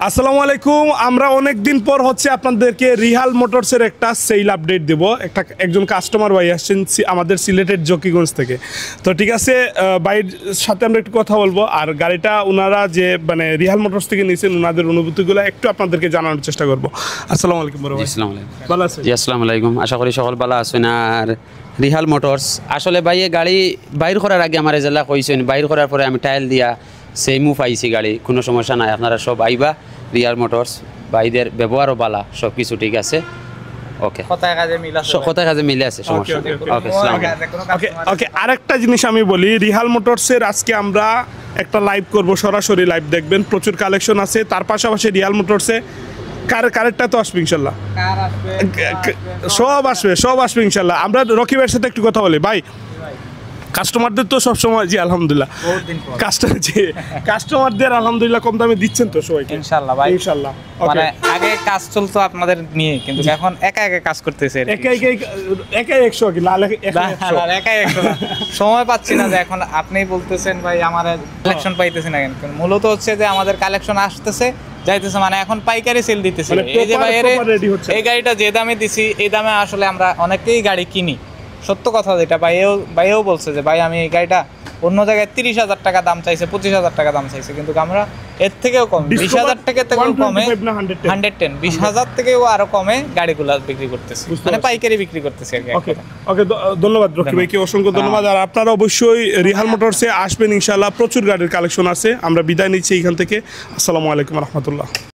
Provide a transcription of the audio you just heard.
আসসালামু আলাইকুম। আমরা অনেক দিন পর হচ্ছে আপনাদেরকে রিহাল মোটরসের একটা সেল আপডেট দেব। একজন কাস্টমার ভাই আসছেন আমাদের সিলেটের জকিগঞ্জ থেকে। তো ঠিক আছে, ভাইয়ের সাথে আমরা একটু কথা বলবো, আর গাড়িটা ওনারা যে মানে রিহাল মোটরস থেকে নিয়েছেন ওনাদের অনুভূতিগুলো একটু আপনাদেরকে জানানোর চেষ্টা করব। আসসালামু আলাইকুম বড় ভাই। আসসালামু আলাইকুম। ভালো আছেন? জি আসসালামু আলাইকুম। আশা করি সকল ভালো আছেন। আর রিহাল মোটরস আসলে ভাই এই গাড়ি বাইর করার আগে আমার জেলা কইছেন, বাইর করার পরে আমি টাইল দিয়া সেমু পাইছি গাড়ি, কোনো সমস্যা নাই। আপনারা সব আইবা রিহাল মোটরস, ভাইদের ব্যবহারও বালা, সব কিছু ঠিক আছে। ওকে, কথায় কাজে মিলে আছে, সমস্যা নেই। ওকে, ওকে। আরেকটা জিনিস আমি বলি, রিহাল মোটরসের আজকে আমরা একটা লাইভ করব, সরাসরি লাইভ দেখবেন, প্রচুর কালেকশন আছে। তার পাশাপাশি রিহাল মোটরসে কারেরটা তো আসবে ইনশাল্লাহ, সব আসবে ইনশাল্লাহ। আমরা রকিবের সাথে একটু কথা বলি। ভাই, কাস্টমারদের তো সবসময়, জি আলহামদুলিল্লাহ, কাস্টমারদের আলহামদুলিল্লাহ কম দামে দিচ্ছেন তো সবাইকে ইনশাআল্লাহ ভাই, ইনশাআল্লাহ। মানে আগে কাজ চলতো আপনাদের নিয়ে, কিন্তু এখন একা একা কাজ করতেছে। একাই 100 কি লাল একাই 100 সময় পাচ্ছি না। যে এখন আপনি বলতেছেন ভাই আমার কালেকশন পাইতেছি না কেন, মূলত হচ্ছে যে আমাদের কালেকশন আসতেছে যাইতেছে, মানে এখন পাইকারি সেল দিতেছে। এই যে ভাই এই গাড়িটা যে দামে দিছি, এই দামে আসলে আমরা অনেকেই গাড়ি কিনি। সত্য কথা যেটা ভাইও বলছে যে ভাই আমি এই গাড়িটা অন্য জায়গায় 30,000 টাকা দাম চাইছে, 25,000 টাকা দাম চাইছে, কিন্তু আমরা এর থেকেও কম 20,000 টাকা থেকেও কমে 110 20,000 থেকেও আরো কমে গাড়িগুলো বিক্রি করতেছি, মানে পাইকারি বিক্রি করতেছি আর কি। ওকে, ধন্যবাদ রকি ভাইকে, অসংখ্য ধন্যবাদ। আর আপনারা অবশ্যই রিহাল মোটরসে আসবেন ইনশাআল্লাহ, প্রচুর গাড়ির কালেকশন আছে। আমরা বিদায় নিচ্ছি এখান থেকে। আসসালামু আলাইকুম রহমতুল্লাহ।